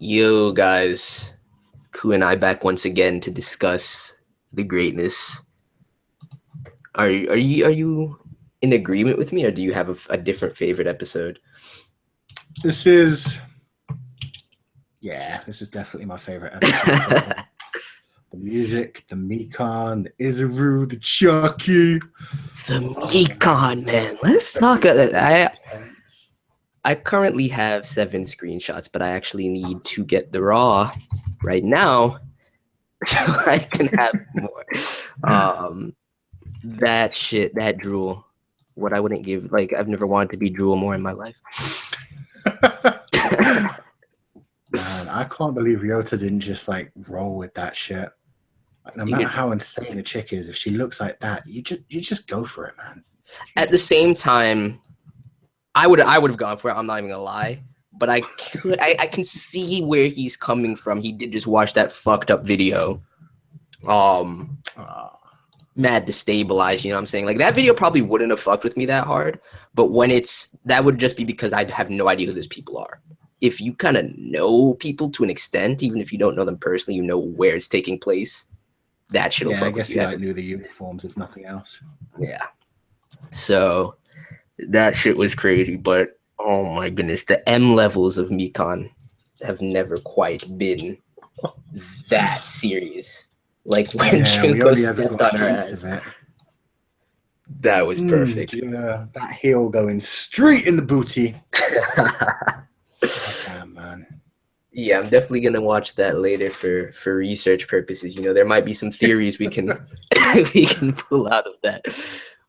Yo, guys, Ku and I back once again to discuss the greatness. Are you in agreement with me, or do you have a different favorite episode? This is definitely my favorite episode. The music, the Mikan, the Izuru, the Chiaki. The Mikan, man. Let's talk. I currently have 7 screenshots, but I actually need to get the raw right now so I can have more. That drool. What I wouldn't give, like, I've never wanted to be drool more in my life. Man, I can't believe Ryota didn't just like roll with that shit. Like, no matter how insane a chick is, if she looks like that, you just go for it, man. At the same time, I would have gone for it. I'm not even gonna lie, but I can see where he's coming from. He did just watch that fucked up video. Mad destabilized, you know what I'm saying? Like, that video probably wouldn't have fucked with me that hard, but that would just be because I have no idea who those people are. If you kind of know people to an extent, even if you don't know them personally, you know where it's taking place, that shit'll fuck with you. I guess he knew the uniforms, if nothing else. Yeah. So that shit was crazy, but oh my goodness, the M levels of Mikan have never quite been that serious. Like when Junko stepped on her ass. That was perfect. That heel going straight in the booty. Damn, man. Yeah, I'm definitely gonna watch that later for research purposes. You know, there might be some theories we can we can pull out of that.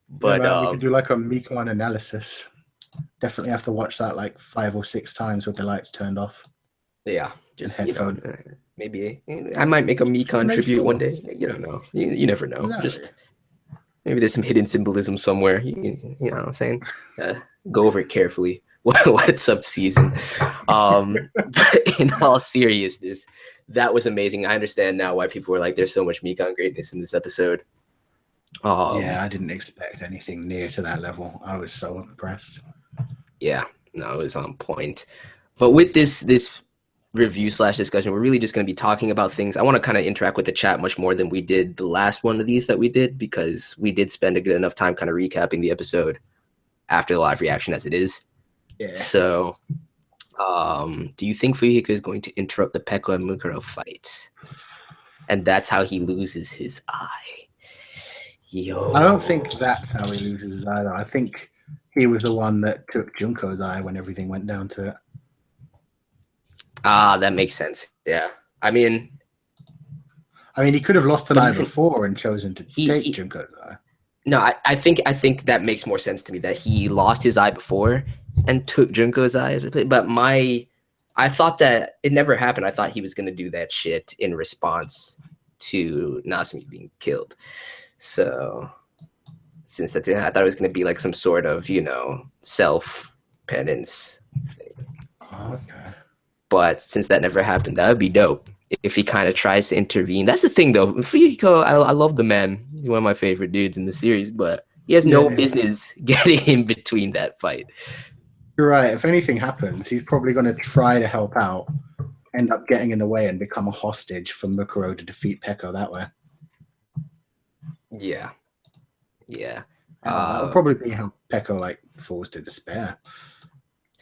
But we could do like a Mikan analysis. Definitely have to watch that like 5 or 6 times with the lights turned off. Yeah, just headphone. Maybe I might make a Mikan tribute one day. You don't know. You never know. No, just maybe there's some hidden symbolism somewhere. You know what I'm saying? Go over it carefully. What's up, season? But in all seriousness, that was amazing. I understand now why people were like, "There's so much Mikan greatness in this episode." I didn't expect anything near to that level. I was so impressed. Yeah, no, it was on point. But with this review / discussion, we're really just going to be talking about things. I want to kind of interact with the chat much more than we did the last one of these that we did, because we did spend a good enough time kind of recapping the episode after the live reaction as it is. Yeah. So, do you think Fuyuhiko is going to interrupt the Peko and Mukuro fight? And that's how he loses his eye. Yo. I don't think that's how he loses his eye, though. I think he was the one that took Junko's eye when everything went down to it. That makes sense. Yeah. I mean, he could have lost an eye before and chosen to take Junko's eye. No, I think that makes more sense to me, that he lost his eye before and took Junko's eye as a play. But I thought that it never happened. I thought he was going to do that shit in response to Nasumi being killed. So since that, I thought it was going to be like some sort of, self-penance thing. Okay. But since that never happened, that would be dope if he kind of tries to intervene. That's the thing, though. Fuyuhiko, I love the man. He's one of my favorite dudes in the series, but he has no business getting in between that fight. You're right. If anything happens, he's probably going to try to help out, end up getting in the way, and become a hostage for Mukuro to defeat Peko that way. Yeah. That'll probably be how Peko falls to despair.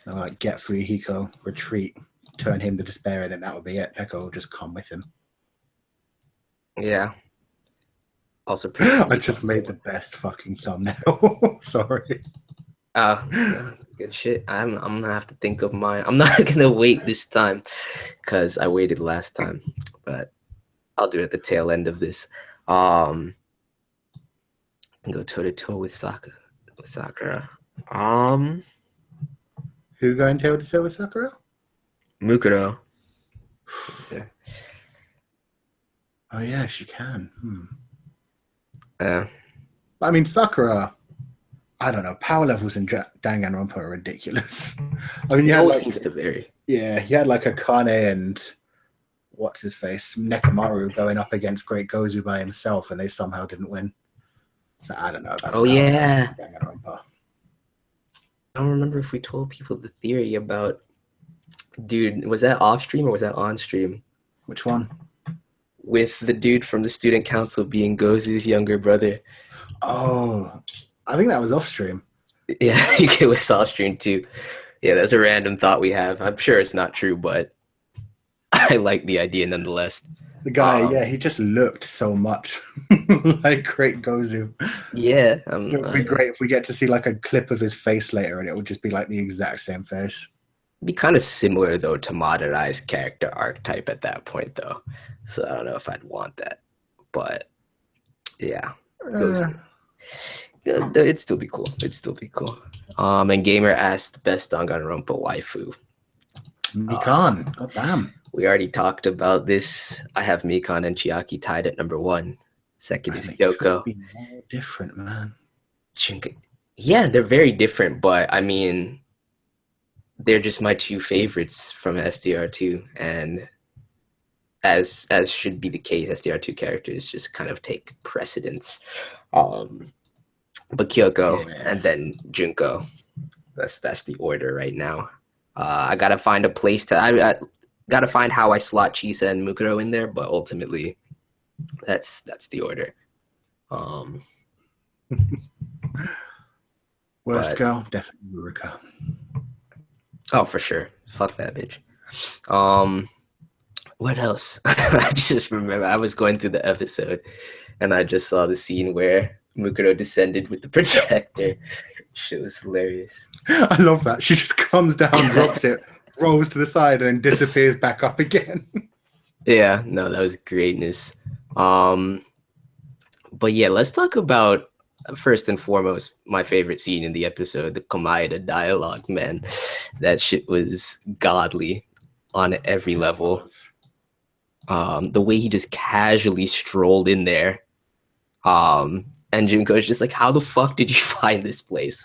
They'll get Fuyuhiko, retreat, turn him to despair, and then that will be it. Peko will just come with him. Yeah. Also, I just made the best fucking thumbnail. Sorry. Good shit. I'm gonna have to think of mine. I'm not gonna wait this time because I waited last time, but I'll do it at the tail end of this. And go toe to toe with Sakura. Who going toe to toe with Sakura? Mukuro. Yeah. Oh yeah, she can. Sakura, I don't know. Power levels in Danganronpa are ridiculous. You had seems to vary. Yeah, he had Akane and what's his face, Nekomaru going up against Great Gozu by himself, and they somehow didn't win. So I don't know. Danganronpa. I don't remember if we told people the theory about Dude, was that off stream or was that on stream? Which one? With the dude from the student council being Gozu's younger brother. Oh, I think that was off stream. Yeah, it was off stream too. Yeah, that's a random thought we have. I'm sure it's not true, but I like the idea nonetheless. The guy, yeah, he just looked so much like Great Gozu. Yeah, It would be great if we get to see like a clip of his face later, and it would just be like the exact same face. Be kind of similar though to Madarai's character archetype at that point, though. So I don't know if I'd want that, but yeah, it'd still be cool. It'd still be cool. And Gamer asked best Danganronpa waifu. Mikan, goddamn. We already talked about this. I have Mikan and Chiaki tied at number 1. Second is Kyoko. Be more different, man. Yeah, they're very different, but I mean, they're just my 2 favorites from SDR2, and as should be the case, SDR2 characters just kind of take precedence. But Kyoko and then Junko. That's the order right now. I gotta find a place to. I gotta find how I slot Chisa and Mukuro in there, but ultimately, that's the order. Worst girl, definitely Murika. Oh, for sure. Fuck that bitch. What else? I just remember I was going through the episode, and I just saw the scene where Mukuro descended with the projector. Shit was hilarious. I love that. She just comes down, drops it, rolls to the side, and then disappears back up again. Yeah, no, that was greatness. But yeah, let's talk about, first and foremost, my favorite scene in the episode, the Komaeda dialogue, man. That shit was godly on every level. The way he just casually strolled in there. And Junko's just like, how the fuck did you find this place?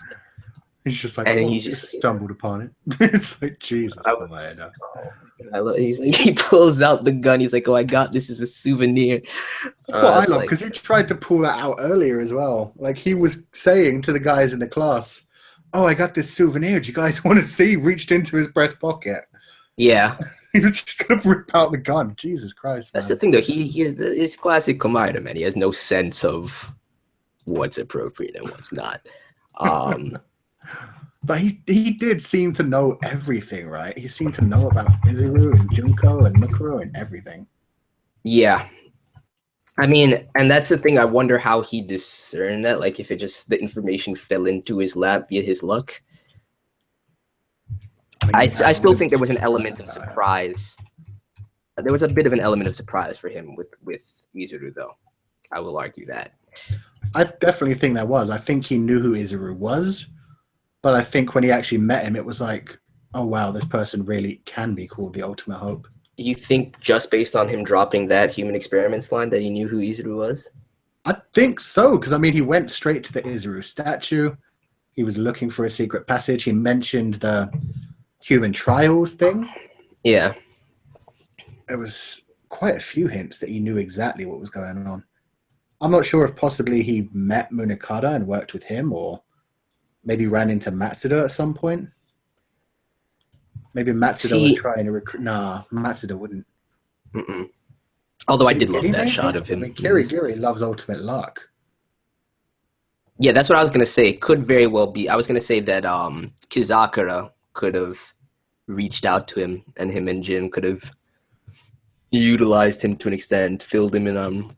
He's just like, and he just stumbled upon it. It's like, Jesus. He's like, he pulls out the gun. He's like, oh, I got this as a souvenir. That's what I love, because he tried to pull that out earlier as well. Like, he was saying to the guys in the class, oh, I got this souvenir. Do you guys want to see? Reached into his breast pocket. Yeah. He was just going to rip out the gun. Jesus Christ, man. That's the thing, though. It's classic Komaeda, man. He has no sense of what's appropriate and what's not. But he did seem to know everything, right? He seemed to know about Izuru and Junko and Mukuro and everything. Yeah. I mean, and that's the thing. I wonder how he discerned that. Like, if it just, the information fell into his lap via his luck. I still think there was an element of surprise. There was a bit of an element of surprise for him with Izuru, though. I will argue that. I definitely think there was. I think he knew who Izuru was, but I think when he actually met him, it was like, oh wow, this person really can be called the Ultimate Hope. You think just based on him dropping that human experiments line that he knew who Izuru was? I think so, because I mean, he went straight to the Izuru statue. He was looking for a secret passage. He mentioned the human trials thing. Yeah. There was quite a few hints that he knew exactly what was going on. I'm not sure if possibly he met Munakata and worked with him, or maybe ran into Matsuda at some point. Maybe Matsuda was trying to recruit. Nah, Matsuda wouldn't. Mm-mm. Although I did love that shot of him. I mean, Kirigiri loves Ultimate Luck. Yeah, that's what I was going to say. It could very well be. I was going to say that Kizakura could have reached out to him, and him and Jin could have utilized him to an extent, filled him in on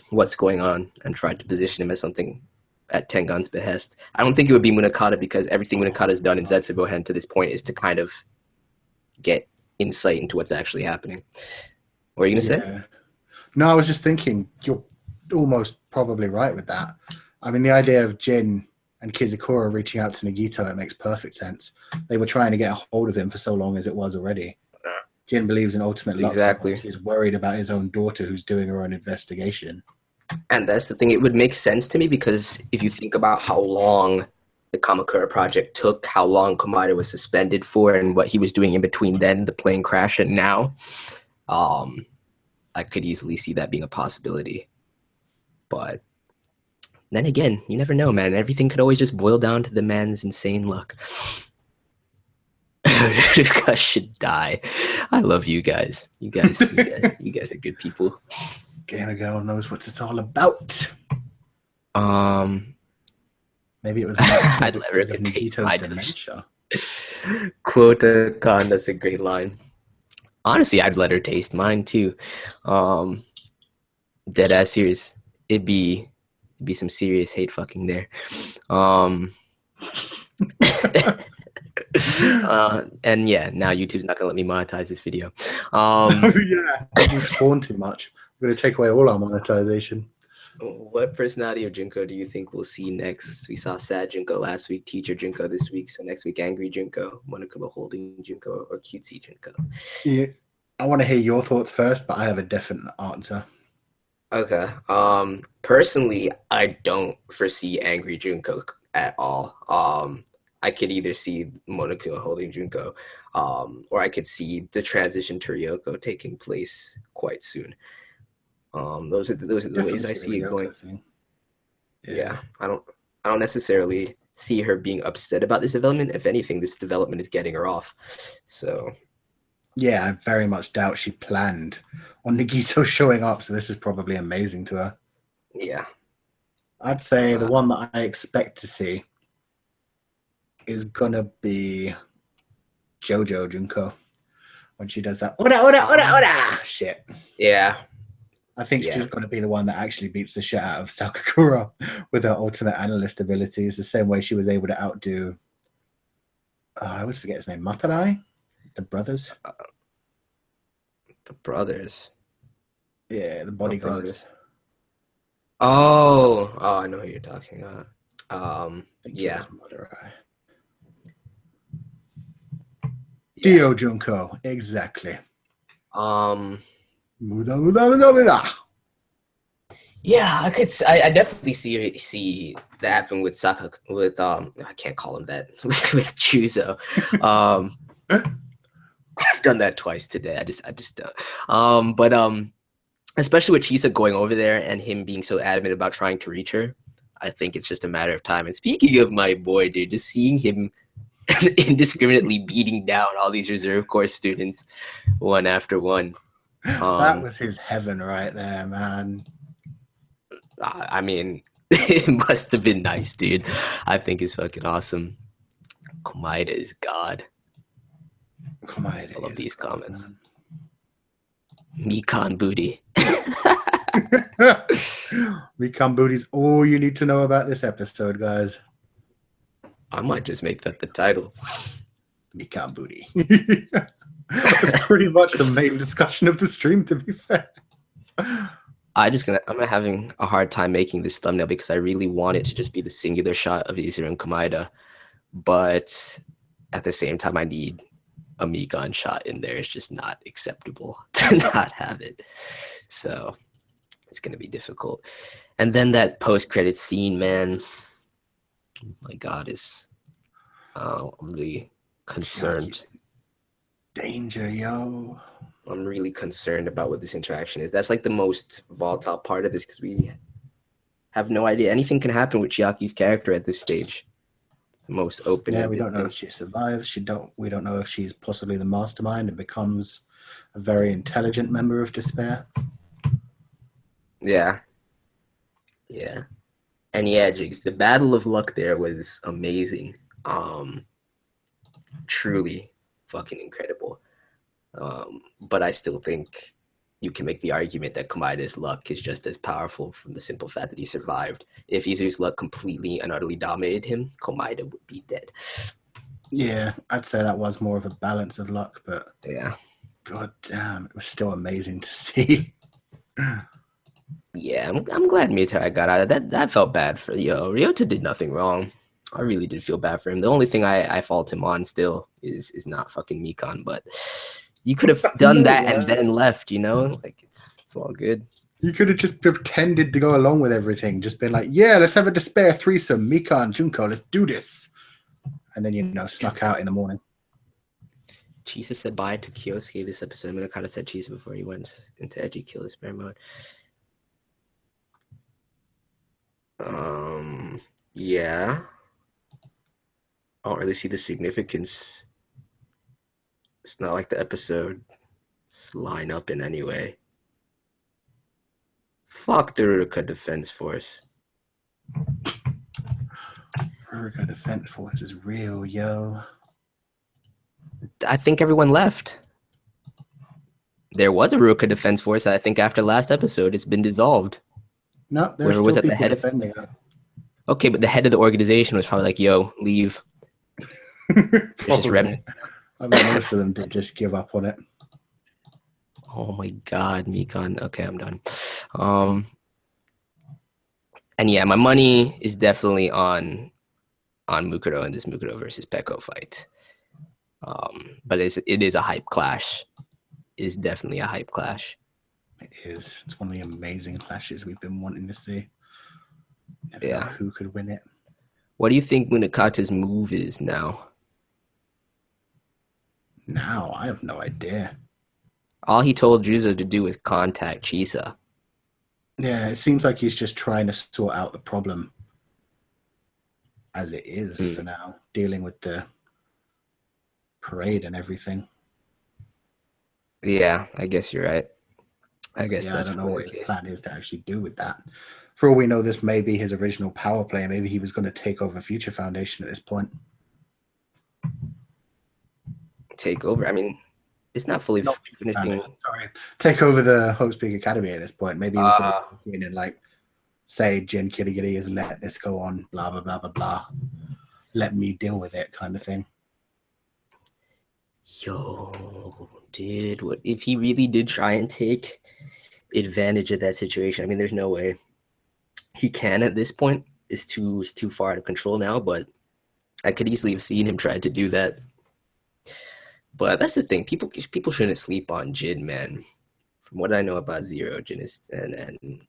what's going on, and tried to position him as something at Tengan's behest. I don't think it would be Munakata, because everything Munakata has done in Zetsubou-hen to this point is to kind of get insight into what's actually happening. What are you going to say? No, I was just thinking, you're almost probably right with that. I mean, the idea of Jin and Kizakura reaching out to Nagito, it makes perfect sense. They were trying to get a hold of him for so long as it was already. Jin believes in ultimate luck. Exactly. He's worried about his own daughter who's doing her own investigation. And that's the thing. It would make sense to me, because if you think about how long the Kamakura project took, how long Komaeda was suspended for, and what he was doing in between then, the plane crash, and now, I could easily see that being a possibility. But then again, you never know, man. Everything could always just boil down to the man's insane luck. Ruka should die. I love you guys. You guys are good people. Gamer Girl knows what it's all about. Um, Maybe it was Matt I'd let because Ruka of taste Nagito's my dementia. quota con. That's a great line. Honestly, I'd let her taste mine too. Dead ass serious. It'd be some serious hate fucking there. Um, and yeah, now YouTube's not gonna let me monetize this video. Yeah, we've spawned too much. We're going to take away all our monetization. What personality of Junko do you think we'll see next? We saw sad Junko last week, teacher Junko this week, so next week angry Junko, Monokuma holding Junko, or cutesy Junko. Yeah, I want to hear your thoughts first, but I have a definite answer. Okay. Personally, I don't foresee angry Junko at all. I could either see Monokuma holding Junko, or I could see the transition to Ryoko taking place quite soon. Those are the ways Definitely I see the see it going. Ryoko thing. Yeah, I don't necessarily see her being upset about this development. If anything, this development is getting her off. So Yeah, I very much doubt she planned on Nagito showing up, so this is probably amazing to her. yeah, I'd say the one that I expect to see is gonna be JoJo Junko when she does that ora ora ora ora shit. yeah, I think she's going to be the one that actually beats the shit out of Sakakura with her alternate analyst abilities, the same way she was able to outdo. I always forget his name. Matarai, the brothers. The brothers. Yeah, the bodyguards. Oh, I know who you're talking about. Yeah. Matarai. Dio Junko, exactly. Yeah, I definitely see that happen with I can't call him that with Chuzo. I've done that twice today. I just don't. But especially with Chisa going over there and him being so adamant about trying to reach her, I think it's just a matter of time. And speaking of my boy, dude, just seeing him indiscriminately beating down all these reserve course students one after one. That was his heaven right there, man. I mean, it must have been nice, dude. I think it's fucking awesome. Komaeda is God. Komaeda I love these God, comments. Mikan booty. Mikan booty's all you need to know about this episode, guys. I might just make that the title. Mikan booty. That's pretty much the main discussion of the stream, to be fair. I'm having a hard time making this thumbnail because I really want it to just be the singular shot of Izuru and Komaeda, but at the same time I need a Mikan shot in there. It's just not acceptable to not have it. So it's gonna be difficult. And then that post-credit scene, man. Oh my God, I'm really concerned. Danger, yo. I'm really concerned about what this interaction is. That's like the most volatile part of this because we have no idea. Anything can happen with Chiaki's character at this stage. It's the most open. Yeah, we don't know if she survives. We don't know if she's possibly the mastermind and becomes a very intelligent member of Despair. Yeah. Yeah. And yeah, Jigs, the battle of luck there was amazing. Truly fucking incredible. But I still think you can make the argument that Komaeda's luck is just as powerful from the simple fact that he survived. If Izuru's luck completely and utterly dominated him, Komaeda would be dead. Yeah, I'd say that was more of a balance of luck, but yeah, god damn, it was still amazing to see. Yeah, I'm glad Mirai got out of that. That felt bad for Ryota did nothing wrong. I really did feel bad for him. The only thing I fault him on still is not fucking Mikan, but you could have done that and then left, like it's all good. You could have just pretended to go along with everything, just been like, yeah, let's have a Despair threesome, Mikan, Junko, let's do this. And then, snuck out in the morning. Chisa said bye to Kyosuke this episode. Minakata said Chisa before he went into edgy kill Despair mode. Yeah. I don't really see the significance It's not like the episodes line up in any way. Fuck the Ruka Defense Force. Ruka Defense Force is real, yo. I think everyone left. There was a Ruka Defense Force. I think after last episode, it's been dissolved. No, there's Whoever was still at the people head of defending it. Okay, but the head of the organization was probably like, "Yo, leave." It's just remnant. I bet most of them did just give up on it. Oh my god, Mikan. Okay, I'm done. And yeah, my money is definitely on Mukuro in this Mukuro versus Peko fight. But it is a hype clash. It is definitely a hype clash. It is. It's one of the amazing clashes we've been wanting to see. Never know who could win it. What do you think Munakata's move is now? Now, I have no idea. All he told Juzo to do is contact Chisa. Yeah, it seems like he's just trying to sort out the problem as it is for now, dealing with the parade and everything. Yeah, I guess you're right. I guess I that's don't know what his plan is to actually do with that. For all we know, this may be his original power play. Maybe he was going to take over Future Foundation at this point. Take over? I mean, it's not fully finishing. Sorry, take over the Hope Speak Academy at this point. Maybe he was going to go in and like say Jin Kirigiri has let this go on, blah blah blah blah blah. Let me deal with it, kind of thing. Yo, dude, what if he really did try and take advantage of that situation? I mean, there's no way he can at this point. It's too far out of control now, but I could easily have seen him try to do that. But that's the thing. People shouldn't sleep on Jin, man. From what I know about Zero, Jin is and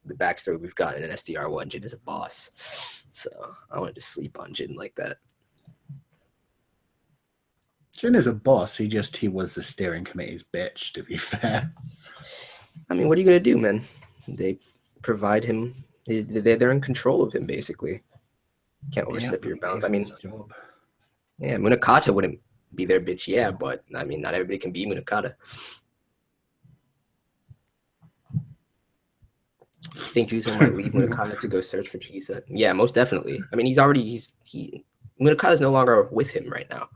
the backstory we've gotten in SDR1, Jin is a boss. So I wanted to sleep on Jin like that. Jin is a boss. He was the steering committee's bitch, to be fair. I mean, what are you gonna do, man? They provide him. They're in control of him, basically. Can't overstep your bounds. I mean, yeah, Munakata wouldn't be their bitch, yeah, but I mean, not everybody can be Munakata. You think Juzo might leave Munakata to go search for Chisa? Yeah, most definitely. I mean, Munakata's no longer with him right now.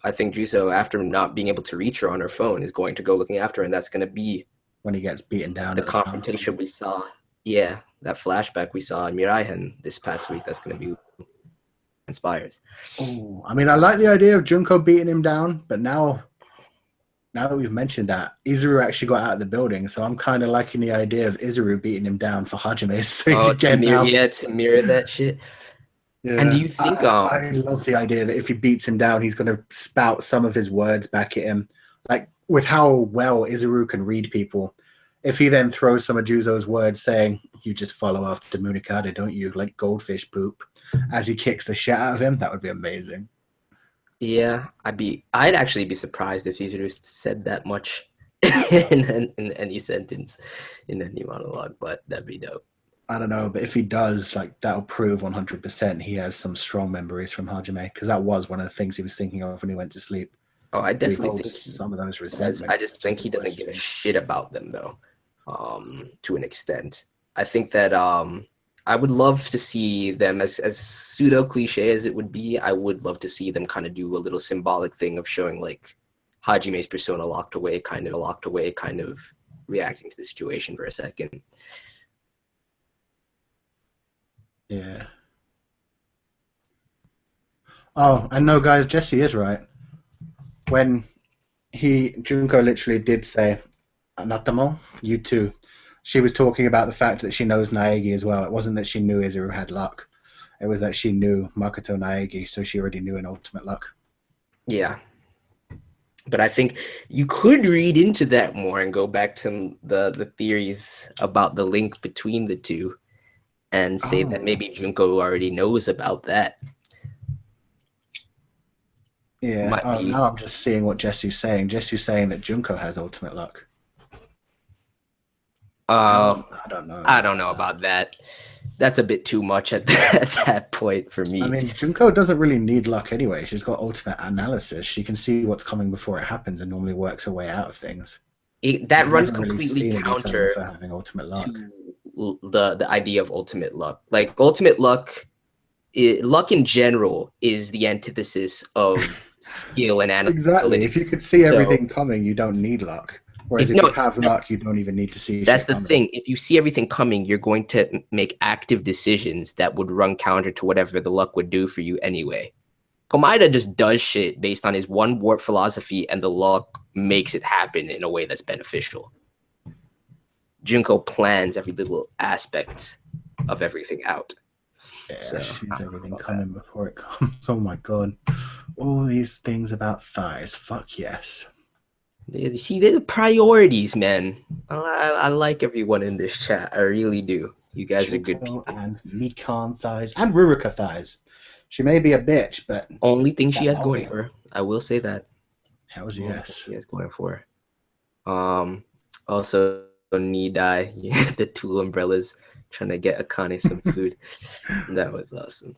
I think Juzo, after not being able to reach her on her phone, is going to go looking after her, and that's going to be when he gets beaten down. The confrontation we saw, yeah, that flashback we saw in Mirai-hen this past week. That's going to be inspires. Oh, I mean, I like the idea of Junko beating him down, but now that we've mentioned that, Izuru actually got out of the building, so I'm kind of liking the idea of Izuru beating him down for Hajime's sake again. To mirror that shit. Yeah. And do you think I love the idea that if he beats him down, he's going to spout some of his words back at him. Like, with how well Izuru can read people, if he then throws some of Juzo's words saying, "You just follow after Munakata, don't you? Like goldfish poop," as he kicks the shit out of him, that would be amazing. Yeah, I'd actually be surprised if Izuru said that much in any sentence, in any monologue, but that'd be dope. I don't know, but if he does, like, that'll prove 100% he has some strong memories from Hajime, because that was one of the things he was thinking of when he went to sleep. Oh, I definitely think some of those resentments. I just think he doesn't give a shit about them, though, to an extent. I think that I would love to see them, as pseudo cliche as it would be, I would love to see them kind of do a little symbolic thing of showing, like, Hajime's persona locked away, kind of reacting to the situation for a second. Yeah. Oh, and no, guys, Jesse is right. When Junko literally did say, "Anatamo, you too," she was talking about the fact that she knows Naegi as well. It wasn't that she knew Izuru had luck. It was that she knew Makoto Naegi, so she already knew an ultimate luck. Yeah. But I think you could read into that more and go back to the theories about the link between the two and say that maybe Junko already knows about that. Yeah. Now I'm just seeing what Jesse's saying. Jesse's saying that Junko has ultimate luck. I don't know about that. that's a bit too much at that point for I me. mean, Junko doesn't really need luck anyway. She's got ultimate analysis. She can see what's coming before it happens and normally works her way out of things. That I've runs never really completely seen anyone counter for having ultimate luck. to the idea of ultimate luck. Like ultimate luck, luck in general is the antithesis of skill and Exactly. If you analytics. could see So everything coming, you don't need luck. Whereas if if you no, have luck, you don't even need to see that's shit the coming. thing. If you see everything coming, you're going to make active decisions that would run counter to whatever the luck would do for you anyway. Komaeda just does shit based on his one warp philosophy, and the luck makes it happen in a way that's beneficial. Junko plans every little aspect of everything out. Yeah, So she's everything coming before it comes. Oh my god. All these things about thighs. Fuck yes. See, they're the priorities, man. I like everyone in this chat. I really do. You guys are good Junko people. and Mikan thighs and Ruruka thighs. She may be a bitch, but Only thing she that has going body. for her. I will say that. Hells Only thing yes. she has going for her. Also Nidai, the tool umbrellas, trying to get Akane some food. That was awesome.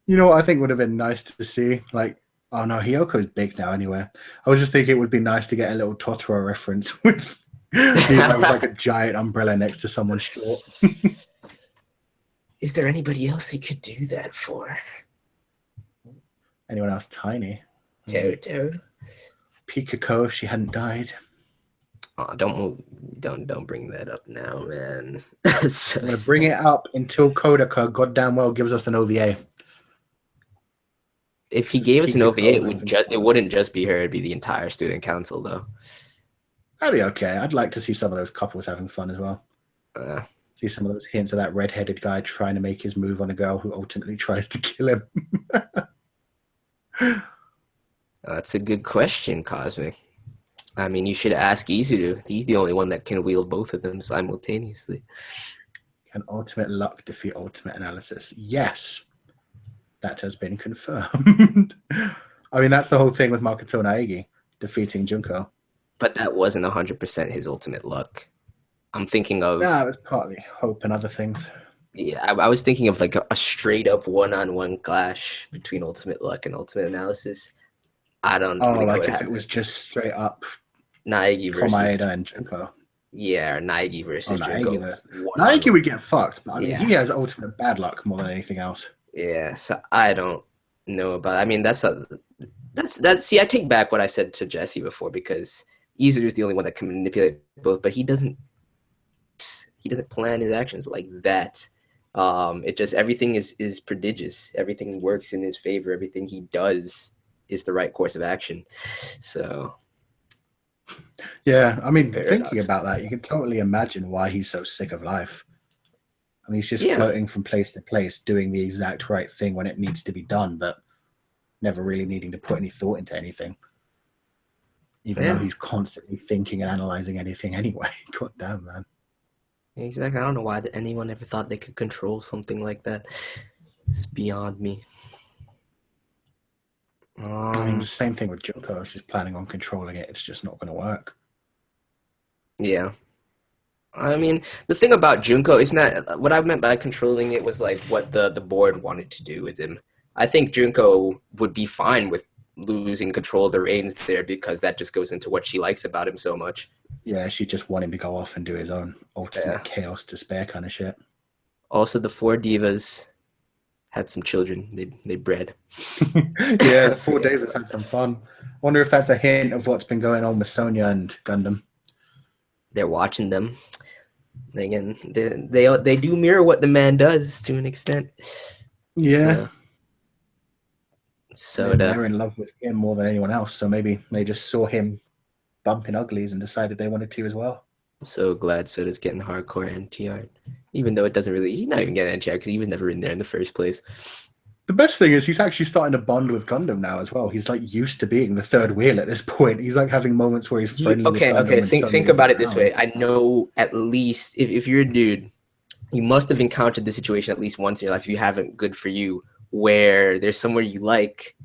You know what I think would have been nice to see? Like, oh no, Hyoko's big now anyway. I was just thinking it would be nice to get a little Totoro reference with Nidai with like a giant umbrella next to someone short. Is there anybody else he could do that for? Anyone else tiny? Teru. Pikako if she hadn't died. Oh, don't bring that up now, man. I'm gonna bring it up until Kodaka goddamn well gives us an OVA. If he gave us an OVA, it wouldn't just be her; it'd be the entire student council, though. That'd be okay. I'd like to see some of those couples having fun as well. See some of those hints of that red-headed guy trying to make his move on a girl who ultimately tries to kill him. That's a good question, Cosmic. I mean, you should ask Izuru. He's the only one that can wield both of them simultaneously. Can ultimate luck defeat ultimate analysis? Yes. That has been confirmed. I mean, that's the whole thing with Makoto Naegi defeating Junko. But that wasn't 100% his ultimate luck. I'm thinking of... No, it was partly hope and other things. Yeah, I was thinking of like a straight-up one-on-one clash between ultimate luck and ultimate analysis. I don't really know like if it was just straight up Naegi versus Komaeda and Junko. Yeah, or Naegi versus Junko. Naegi would get fucked, but I mean, he has ultimate bad luck more than anything else. Yeah, so I don't know about. I mean, that's. See, I take back what I said to Jesse before because Izuru is the only one that can manipulate both, but he doesn't plan his actions like that. It just everything is prodigious. Everything works in his favor. Everything he does is the right course of action. So. Yeah, I mean, thinking about that, you can totally imagine why he's so sick of life. I mean, he's just floating from place to place, doing the exact right thing when it needs to be done, but never really needing to put any thought into anything. Even though he's constantly thinking and analyzing anything anyway. God damn, man. Exactly. I don't know why anyone ever thought they could control something like that. It's beyond me. I mean, the same thing with Junko. She's planning on controlling it. It's just not going to work. Yeah. I mean, the thing about Junko is not what I meant by controlling it was like what the board wanted to do with him. I think Junko would be fine with losing control of the reins there because that just goes into what she likes about him so much. Yeah, she just want him to go off and do his own ultimate chaos despair kind of shit. Also, the 4 divas had some children. They bred. Yeah, the 4 divas had some fun. Wonder if that's a hint of what's been going on with Sonya and Gundam. They're watching them. Again, they do mirror what the man does to an extent. Yeah. So they're in love with him more than anyone else. So maybe they just saw him bumping uglies and decided they wanted to as well. I'm so glad Soda's getting hardcore NTR, even though it doesn't really. He's not even getting NTR because he was never in there in the first place. The best thing is he's actually starting to bond with Gundam now as well. He's like used to being the third wheel at this point. He's like having moments where he's friendly with Gundam. Okay. Think about it this way. I know at least if you're a dude, you must have encountered the situation at least once in your life. If you haven't, good for you. Where there's somewhere you like,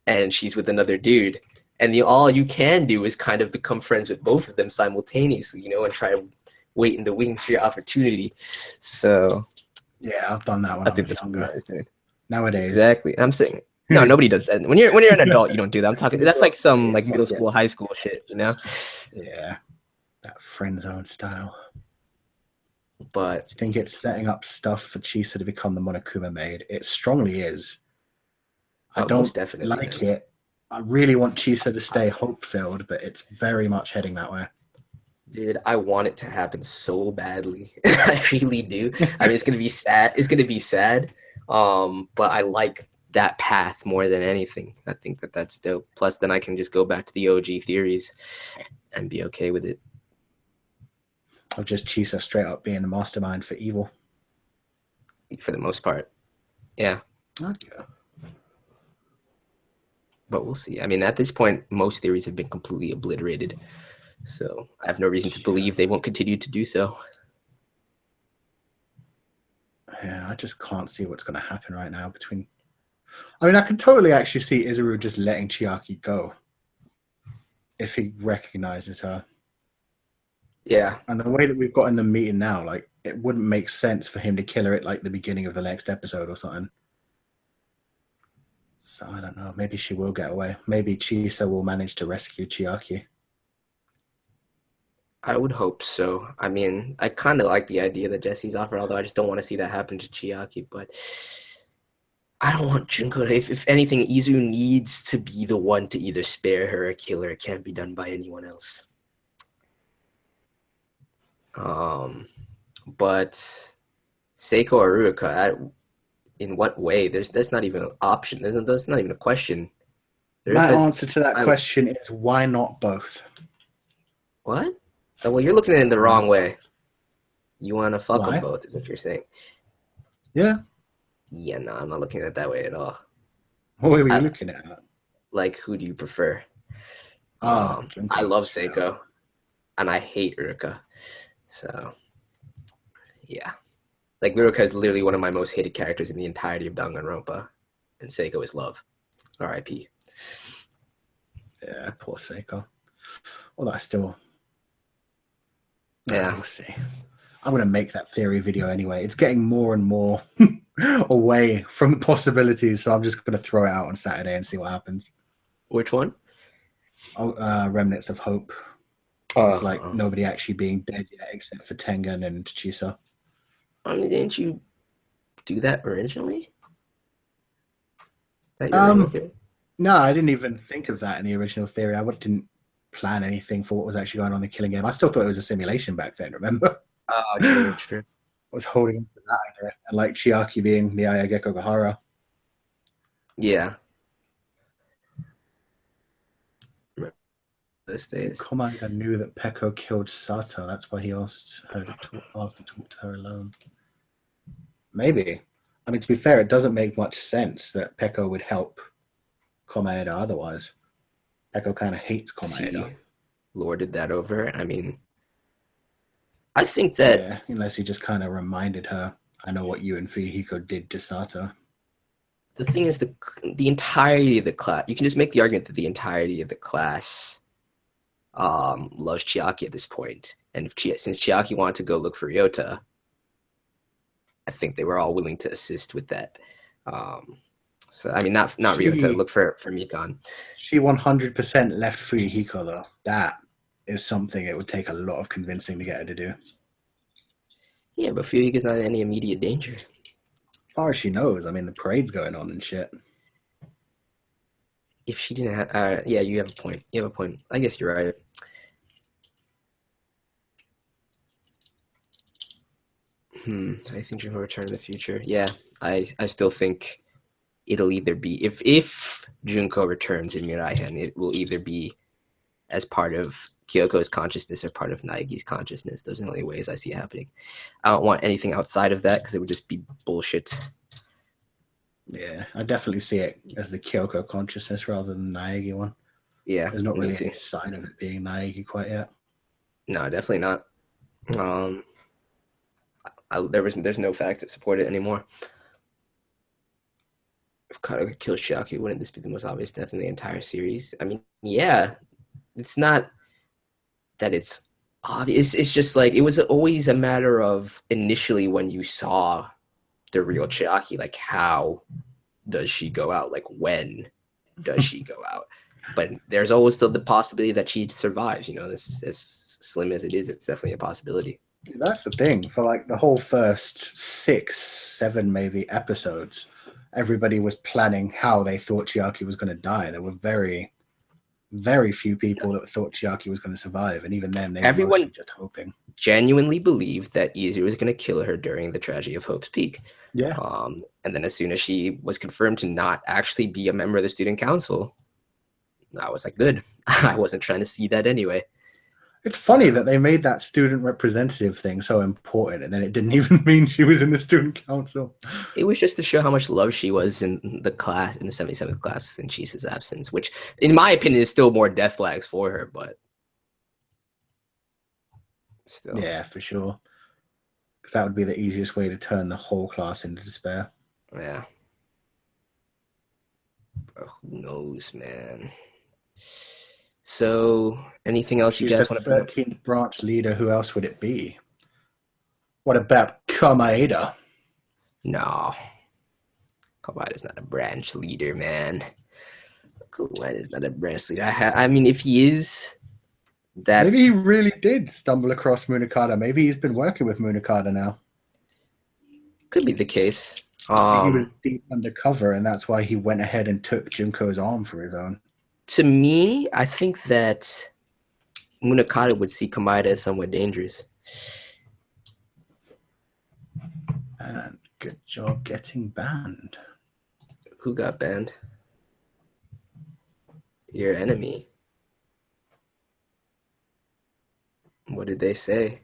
and she's with another dude, and all you can do is kind of become friends with both of them simultaneously, and try to wait in the wings for your opportunity. So Yeah, I've done that when I I think was that's what younger. Mirai is doing. Nowadays, Exactly. I'm saying no, nobody does that. When you're an adult, you don't do that. I'm talking. That's like some yeah, like middle fuck yeah. school, high school shit, you know. Yeah, that friend zone style. But Do you think it's setting up stuff for Chisa to become the Monokuma maid? It strongly is. I most don't definitely, like man. it. I really want Chisa to stay hope filled, but it's very much heading that way. Dude, I want it to happen so badly. I really do. I mean, it's gonna be sad. It's gonna be sad. But I like that path more than anything. I think that that's dope. Plus, then I can just go back to the OG theories and be okay with it Of just Chisa straight up being the mastermind for evil. for the most part. Yeah, Okay. but we'll see. I mean, at this point, most theories have been completely obliterated, so I have no reason to believe they won't continue to do so. Yeah, I just can't see what's going to happen right now between. I mean, I can totally actually see Izuru just letting Chiaki go if he recognizes her. Yeah, And the way that we've got in the meeting now, like, it wouldn't make sense for him to kill her at like the beginning of the next episode or something. So I don't know. Maybe she will get away. Maybe Chisa will manage to rescue Chiaki. I would hope so. I mean, I kind of like the idea that Jesse's offered, although I just don't want to see that happen to Chiaki. But I don't want Junko to, if anything, Izu needs to be the one to either spare her or kill her. It can't be done by anyone else. Um, but Seiko or Ruka, in what way? That's not even an option. That's not even a question. My Ruka, answer to that question is why not both? what? Oh, well, you're looking at it in the Why wrong not way. both? You want to fuck them Why? both, is what you're saying. Yeah. Yeah, no, I'm not looking at it that way at all. What were you I, looking at? like, who do you prefer? Oh, I Junko. love Seiko, and I hate Ruka. So, yeah. Like, Ruka is literally one of my most hated characters in the entirety of Danganronpa, and Seiko is love. R.I.P. Yeah, poor Seiko. Although I still. Yeah. We'll see. I'm going to make that theory video anyway. It's getting more and more away from the possibilities, so I'm just going to throw it out on Saturday and see what happens. Which one? Remnants of Hope. With like nobody actually being dead yet except for Tengen and Chisa. I mean, didn't you do that originally? That your original theory? No, I didn't even think of that in the original theory. I didn't plan anything for what was actually going on in the Killing Game. I still thought it was a simulation back then, remember? Oh, true, true. I was holding on to that idea. And like Chiaki being Miyaya Gecko Gahara. Yeah. Those days. Komanda knew that Peko killed Sato. That's why he asked to talk to her alone. Maybe. I mean, to be fair, it doesn't make much sense that Peko would help Komaeda otherwise. Peko kind of hates Komaeda. He lorded that over. I mean, I think that... Yeah, unless he just kind of reminded her, I know what you and Fuyuhiko did to Sato. The thing is, the entirety of the class... You can just make the argument that the entirety of the class loves Chiaki at this point. And since Chiaki wanted to go look for Ryota, I think they were all willing to assist with that. So, I mean, not Ryota, look for Mikan. She 100% left Fuyuhiko, though. That is something it would take a lot of convincing to get her to do. Yeah, but Fuyuhiko's not in any immediate danger. As far as she knows, I mean, the parade's going on and shit. If she didn't have... yeah, you have a point. You have a point. I guess you're right. I think she'll return in the future. Yeah, I still think it'll either be... If Junko returns in Mirai-hen, it will either be as part of Kyoko's consciousness or part of Naegi's consciousness. Those are the only ways I see it happening. I don't want anything outside of that because it would just be bullshit. Yeah, I definitely see it as the Kyoko consciousness rather than the Naegi one. Yeah, there's not really any sign of it being Naegi quite yet. No, definitely not. There's no facts that support it anymore. If Kadoga kills Chiaki, wouldn't this be the most obvious death in the entire series? I mean, yeah, it's not that it's obvious. It's just like it was always a matter of initially when you saw the real Chiaki. Like, how does she go out? Like, when does she go out? But there's always still the possibility that she survives. You know, as slim as it is, it's definitely a possibility. That's the thing. For like the whole first 6, 7 maybe episodes, everybody was planning how they thought Chiaki was going to die. There were very, very few people that thought Chiaki was going to survive, and even then, they were mostly just hoping. Genuinely believed that Izu was going to kill her during the tragedy of Hope's Peak. Yeah. And then as soon as she was confirmed to not actually be a member of the student council, I was like, good. I wasn't trying to see that anyway. It's funny that they made that student representative thing so important, and then it didn't even mean she was in the student council. It was just to show how much love she was in the class, in the 77th class, in Chisa's absence, which, in my opinion, is still more death flags for her, but still. Yeah, for sure. Because that would be the easiest way to turn the whole class into despair. Yeah. But who knows, man? So, anything else you guys want to bring up? 13th branch leader, who else would it be? What about Komaeda? No. Komaeda's not a branch leader, man. Komaeda's not a branch leader. I mean, if he is, that's... Maybe he really did stumble across Munakata. Maybe he's been working with Munakata now. Could be the case. He was deep undercover, and that's why he went ahead and took Junko's arm for his own. To me, I think that Munakata would see Komaeda as somewhat dangerous. And good job getting banned. Who got banned? Your enemy. What did they say?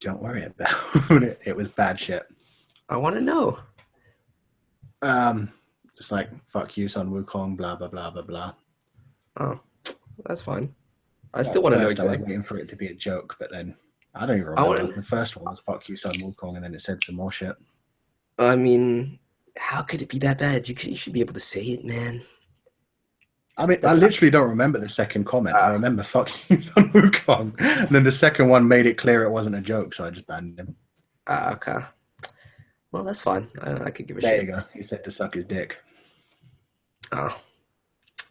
Don't worry about it. It was bad shit. I want to know. Just like, fuck you, Sun Wukong, blah, blah, blah, blah, blah. Oh, that's fine. I still want to know exactly. I was waiting for it to be a joke, but then I don't even remember. The first one was fuck you, Sun Wukong, and then it said some more shit. I mean, how could it be that bad? You should be able to say it, man. I mean, I literally don't remember the second comment. I remember fuck you, Sun Wukong. And then the second one made it clear it wasn't a joke, so I just banned him. Okay. Well, that's fine. I could give a shit. There you go. He said to suck his dick. Oh.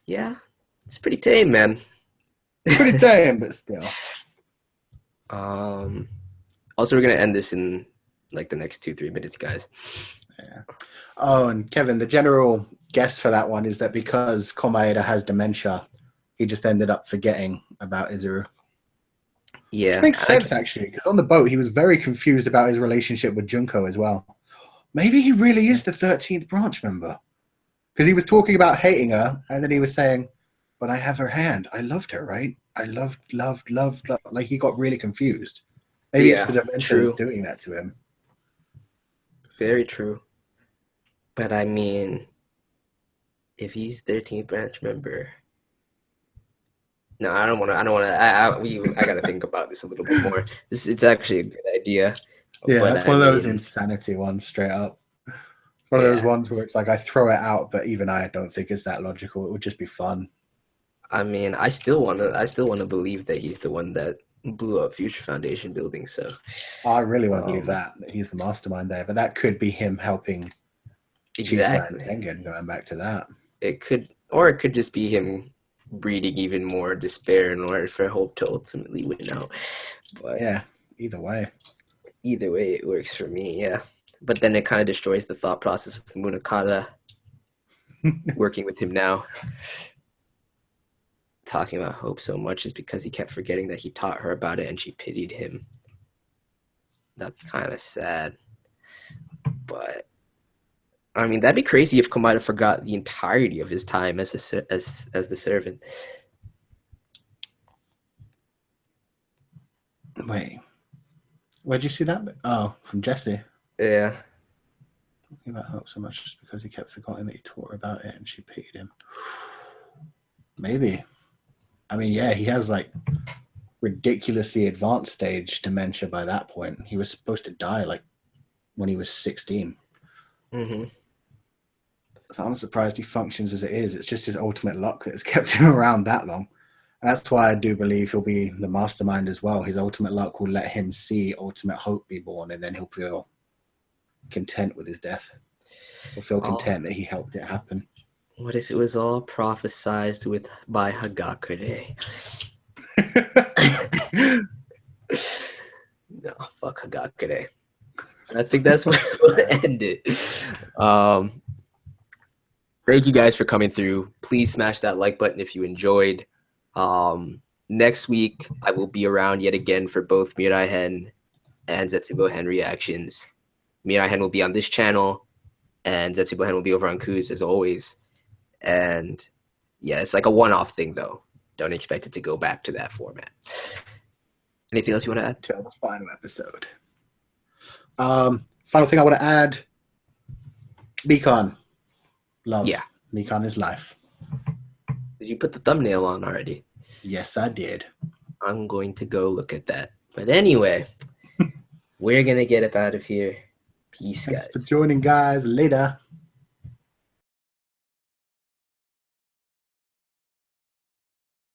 Yeah. It's pretty tame, man. Pretty tame, but still. Also, we're going to end this in like the next 2-3 minutes, guys. Yeah. Oh, and Kevin, the general guess for that one is that because Komaeda has dementia, he just ended up forgetting about Izuru. Yeah. It makes sense, actually, because on the boat, he was very confused about his relationship with Junko as well. Maybe he really is the 13th branch member. Because he was talking about hating her, and then he was saying, but I have her hand. I loved her, right? I loved. Like, he got really confused. Maybe it's the dementia that's doing that to him. Very true. But I mean, if he's 13th branch member, no, I don't want to. I got to think about this a little bit more. It's actually a good idea. Yeah, that's one of those insanity ones, straight up. One of those ones where it's like I throw it out, but even I don't think it's that logical. It would just be fun. I mean, I still want to believe that he's the one that blew up Future Foundation building. So I really want to believe that he's the mastermind there, but that could be him helping Chisa and Tengen, going back to that. It could just be him breeding even more despair in order for Hope to ultimately win out. But yeah, either way it works for me. Yeah, but then it kind of destroys the thought process of Munakata working with him now. Talking about Hope so much is because he kept forgetting that he taught her about it and she pitied him. That's kind of sad. But I mean, that'd be crazy if Komaeda forgot the entirety of his time as the servant. Wait, where'd you see that? Oh, from Jesse. Yeah. Talking about Hope so much just because he kept forgetting that he taught her about it and she pitied him. Maybe. I mean, yeah, he has like ridiculously advanced stage dementia by that point. He was supposed to die like when he was 16. Mm-hmm. So I'm surprised he functions as it is. It's just his ultimate luck that has kept him around that long. And that's why I do believe he'll be the mastermind as well. His ultimate luck will let him see ultimate hope be born, and then he'll feel content with his death, or feel content that he helped it happen. What if it was all prophesized by Hagakure? No, fuck Hagakure. I think that's where we'll end it. Thank you guys for coming through. Please smash that like button if you enjoyed. Next week, I will be around yet again for both Mirai-hen and Zetsubou-hen reactions. Mirai-hen will be on this channel, and Zetsubou-hen will be over on Kuz as always. And yeah, it's like a one-off thing, though. Don't expect it to go back to that format. Anything else you want to add? Till the final episode. Final thing I want to add, Mikan. Love. Yeah. Mikan is life. Did you put the thumbnail on already? Yes, I did. I'm going to go look at that. But anyway, we're going to get up out of here. Peace, guys. Thanks for joining, guys. Later.